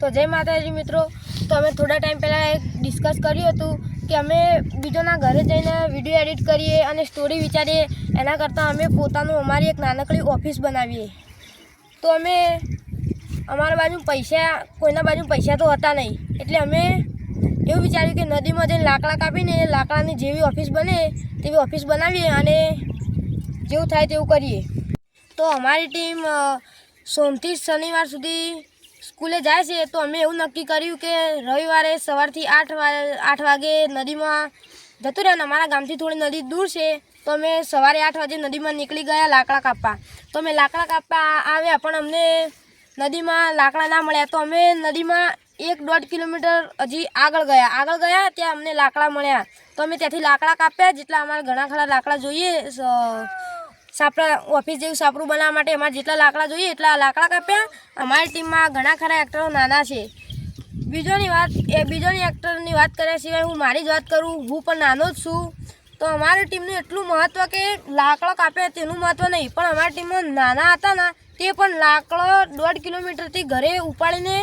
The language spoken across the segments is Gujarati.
તો જય માતાજી મિત્રો। તો અમે થોડા ટાઈમ પહેલાં એક ડિસ્કસ કર્યું હતું કે અમે બીજોના ઘરે જઈને વિડીયો એડિટ કરીએ અને સ્ટોરી વિચારીએ, એના કરતાં અમે પોતાનું અમારી એક નાનકડી ઓફિસ બનાવીએ। તો અમે અમારા બાજુ કોઈના બાજુ પૈસા તો હતા નહીં, એટલે અમે એવું વિચાર્યું કે નદીમાં જઈને લાકડા કાપીને લાકડાની જેવી ઓફિસ બને તેવી ઓફિસ બનાવીએ અને જેવું થાય તેવું કરીએ। તો અમારી ટીમ સોમથી શનિવાર સુધી સ્કૂલે જાય છે। તો અમે એવું નક્કી કર્યું કે રવિવારે સવારથી 8 વાગે નદીમાં જતું રહેવાનું। અમારા ગામથી થોડી નદી દૂર છે, તો અમે સવારે 8 વાગે નદીમાં નીકળી ગયા લાકડા કાપવા। તો અમે લાકડા કાપવા આવ્યા, પણ અમને નદીમાં લાકડા ના મળ્યા। તો અમે નદીમાં 1-1.5 કિલોમીટર હજી આગળ ગયા ત્યાં અમને લાકડા મળ્યા। તો અમે ત્યાંથી લાકડા કાપ્યા, જેટલા અમારે ઘણા ખરા લાકડા જોઈએ સાપડા ઓફિસ જેવું સાપડું બનાવવા માટે અમારે જેટલા લાકડા જોઈએ એટલા લાકડા કાપ્યા। અમારી ટીમમાં ઘણા ખરા એક્ટરો નાના છે। બીજોની એક્ટરની વાત કર્યા સિવાય હું મારી જ વાત કરું, હું પણ નાનો જ છું। તો અમારી ટીમનું એટલું મહત્ત્વ કે લાકડો કાપ્યા તેનું મહત્ત્વ નહીં, પણ અમારી ટીમમાં નાના હતા ને તે પણ લાકડો 1.5 કિલોમીટરથી ઘરે ઉપાડીને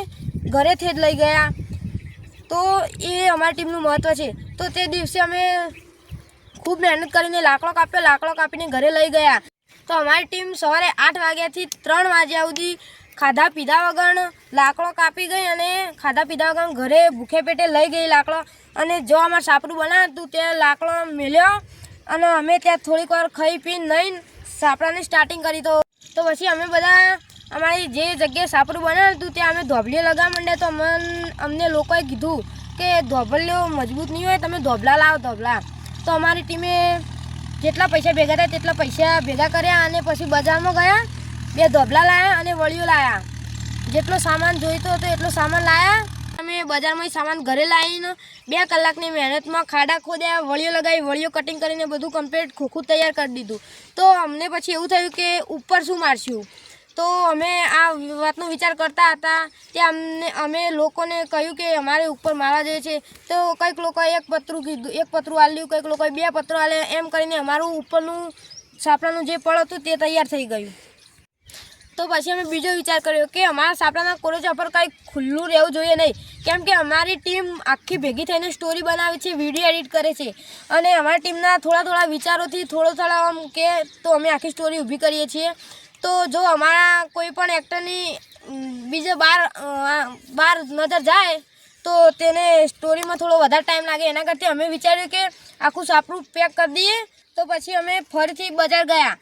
ઘરેથી જ લઈ ગયા। તો એ અમારી ટીમનું મહત્ત્વ છે। તો તે દિવસે અમે ખૂબ મહેનત કરીને લાકડો કાપીને ઘરે લઈ ગયા। તો અમારી ટીમ સવારે 8 વાગ્યાથી 3 વાગ્યા સુધી ખાધા પીધા વગર લાકડો કાપી ગઈ અને ખાધા પીધા વગર ઘરે ભૂખે પેટે લઈ ગઈ લાકડો। અને જો અમારે સાપડું બનાવ્યું હતું તે લાકડો મેલ્યો અને અમે ત્યાં થોડીક વાર ખાઈ પીને નહીં સાપડાની સ્ટાર્ટિંગ કરી। તો પછી અમે બધા અમારી જે જગ્યાએ સાપડું બનાવ્યું હતું ત્યાં અમે ધોબલીઓ લગાવવા માંડ્યા। તો અમને લોકોએ કીધું કે ધોબલીઓ મજબૂત નહીં હોય, તમે ધોબલા લાવો ધોબલા। તો અમારી ટીમે જેટલા પૈસા ભેગા થાય તેટલા પૈસા ભેગા કર્યા અને પછી બજારમાં ગયા, 2 ધોબલા લાવ્યા અને વળીઓ લાવ્યા। જેટલો સામાન જોઈતો હતો એટલો સામાન લાવ્યા। અમે બજારમાં સામાન ઘરે લાવીને 2 કલાકની મહેનતમાં ખાડા ખોદ્યા, વળીઓ લગાવી, વળીઓ કટિંગ કરીને બધું કમ્પ્લીટ ખોખું તૈયાર કરી દીધું। તો અમને પછી એવું થયું કે ઉપર શું મારશું। તો અમે આ વાતનો વિચાર કરતા હતા ત્યાં અમે લોકોને કહ્યું કે અમારે ઉપર મારવા જોઈએ છે। તો કંઈક લોકોએ 1 પતરું કીધું, 1 પતરું આલ્યું, કંઈક લોકોએ 2 પતરું આલે, એમ કરીને અમારું ઉપરનું સાપડાનું જે પળ હતું તે તૈયાર થઈ ગયું। તો પછી અમે બીજો વિચાર કર્યો કે અમારા સાપડાના કોરેજા પર કંઈક ખુલ્લું રહેવું જોઈએ નહીં, કેમ કે અમારી ટીમ આખી ભેગી થઈને સ્ટોરી બનાવે છે, વિડીયો એડિટ કરે છે અને અમારી ટીમના થોડા વિચારોથી થોડા આમ કે તો અમે આખી સ્ટોરી ઊભી કરીએ છીએ। તો જો અમારા કોઈ પણ એક્ટરની બીજે બાર નજર જાય તો તેને સ્ટોરીમાં થોડો વધારે ટાઈમ લાગે, એના કરતાં અમે વિચાર્યું કે આખું સાપડું પેક કરી દઈએ। તો પછી અમે ફરીથી બજાર ગયા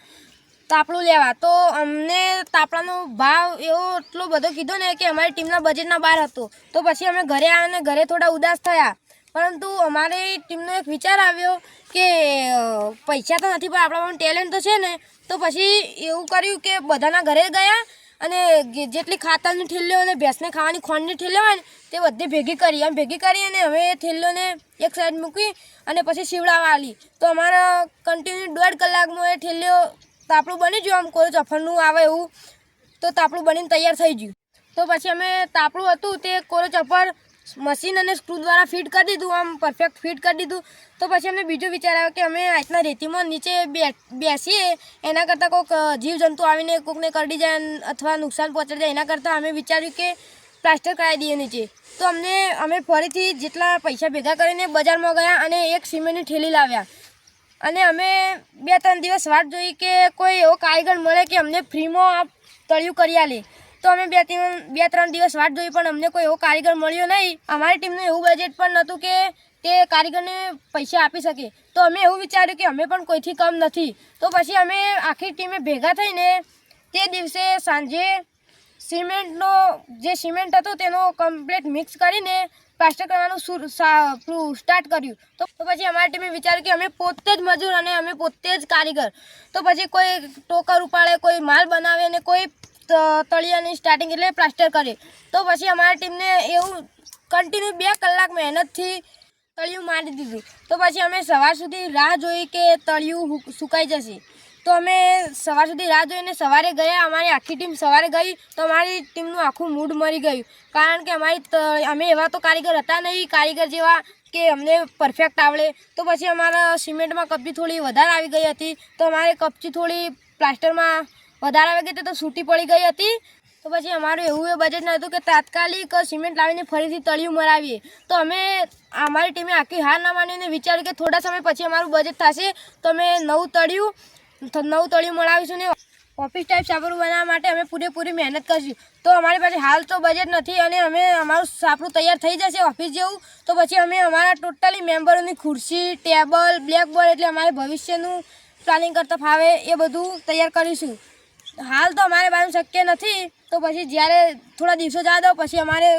તાપડું લેવા। તો અમને તાપડાનો ભાવ એટલો બધો કીધો ને કે અમારી ટીમના બજેટના બહાર હતો। તો પછી અમે ઘરે આવ્યા અને ઘરે થોડા ઉદાસ થયા, પરંતુ અમારી ટીમનો એક વિચાર આવ્યો કે પૈસા તો નથી પણ આપણામાં ટેલેન્ટ તો છે ને। તો પછી એવું કર્યું કે બધાના ઘરે ગયા અને જેટલી ખાતરની ઠેલીઓ અને ભેંસને ખાવાની ખોંડની ઠેલીઓ હોય ને તે બધી ભેગી કરી અને હવે એ ઠેલીઓને એક સાઈડ મૂકી અને પછી શીવડાવવા આલી। તો અમારા કન્ટિન્યુ 1.5 કલાકમાં એ ઠેલીઓ તાપડું બની ગયું, આમ કોઈ ચફરનું આવે એવું। તો તાપડું બનીને તૈયાર થઈ ગયું। તો પછી અમે તાપડું હતું તે કોરો ચફર મશીન અને સ્ક્રૂ દ્વારા ફિટ કરી દીધું, આમ પરફેક્ટ ફિટ કરી દીધું। તો પછી અમને બીજો વિચાર આવ્યો કે અમે આજના રેતીમાં નીચે બેસીએ એના કરતાં કોઈક જીવજંતુ આવીને કોઈકને કરડી જાય અથવા નુકસાન પહોંચાડી જાય, એના કરતાં અમે વિચાર્યું કે પ્લાસ્ટર કરાવી દઈએ નીચે। તો અમે ફરીથી જેટલા પૈસા ભેગા કરીને બજારમાં ગયા અને એક સિમેન્ટની ઠેલી લાવ્યા અને અમે 2-3 દિવસ વાટ જોઈ કે કોઈ એવો કારીગર મળે કે અમને ફ્રીમાં તળિયું કરી આલે। તો અમે 2-3 દિવસ વાટ જોઈ, પણ અમને કોઈ એવો કારીગર મળ્યો નહીં। અમારી ટીમનું એવું બજેટ પણ નહોતું કે તે કારીગરને પૈસા આપી શકે। તો અમે એવું વિચાર્યું કે અમે પણ કોઈથી કમ નથી। તો પછી અમે આખી ટીમે ભેગા થઈને તે દિવસે સાંજે સિમેન્ટ હતું તેનો કમ્પ્લીટ મિક્સ કરીને પ્લાસ્ટર કરવાનું સ્ટાર્ટ કર્યું। તો પછી અમારી ટીમે વિચાર્યું કે અમે પોતે જ મજૂર અને અમે પોતે જ કારીગર। તો પછી કોઈ ટોકર ઉપાડે, કોઈ માલ બનાવે અને કોઈ તળિયાની સ્ટાર્ટિંગ એટલે પ્લાસ્ટર કરે। તો પછી અમારી ટીમને એવું કન્ટિન્યુ 2 કલાક મહેનતથી તળિયું મારી દીધું। તો પછી અમે સવાર સુધી રાહ જોઈ કે તળિયું સુકાઈ જશે। તો અમે સવાર સુધી રાહ જોઈને સવારે ગયા, અમારી આખી ટીમ સવારે ગઈ। તો અમારી ટીમનું આખું મૂડ મરી ગયું, કારણ કે અમે એવા તો કારીગર હતા નહીં, કારીગર જેવા કે અમને પરફેક્ટ આવડે। તો પછી અમારા સિમેન્ટમાં કપચી થોડી વધારે આવી ગઈ હતી, તો અમારે કપચી થોડી પ્લાસ્ટરમાં વધારે આવી ગઈ હતી તો છૂટી પડી ગઈ હતી। તો પછી અમારું એવું એ બજેટ નહોતું કે તાત્કાલિક સિમેન્ટ લાવીને ફરીથી તળિયું મરાવીએ. તો અમે અમારી ટીમે આખી હાર ના માનીને વિચાર્યું કે થોડા સમય પછી અમારું બજેટ થશે તો અમે નવું તળિયું મરાવીશું ને ઓફિસ ટાઈપ છાપરું બનાવવા માટે અમે પૂરેપૂરી મહેનત કરીશું. તો અમારી પાસે હાલ તો બજેટ નથી અને અમે અમારું છાપરું તૈયાર થઈ જશે ઓફિસ જેવું તો પછી અમે અમારા ટોટલી મેમ્બરોની ખુરશી, ટેબલ, બ્લેકબોર્ડ એટલે અમારે ભવિષ્યનું પ્લાનિંગ કરતાં ફાવે એ બધું તૈયાર કરીશું. હાલ તો અમારે બાજુ શક્ય નથી તો પછી જ્યારે થોડા દિવસો જવા દો પછી અમારે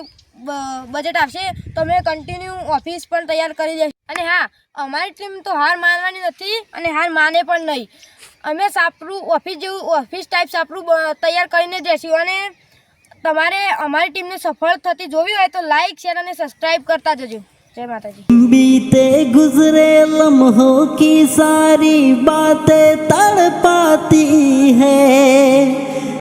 બજેટ આવશે તો અમે કન્ટિન્યુ ઓફિસ પણ તૈયાર કરી દઈશું. અને હા, અમારી ટીમ તો હાર માનવાની નથી અને હાર માને પણ નહીં. અમે છાપરું ઓફિસ ટાઈપ છાપરું તૈયાર કરીને જ રહીશું. અને તમારે અમારી ટીમને સફળ થતી જોવી હોય તો લાઈક, શેર અને સબસ્ક્રાઈબ કરતા જજો. जय माता जी। बीते गुजरे लम्हों की सारी बातें तड़पाती है।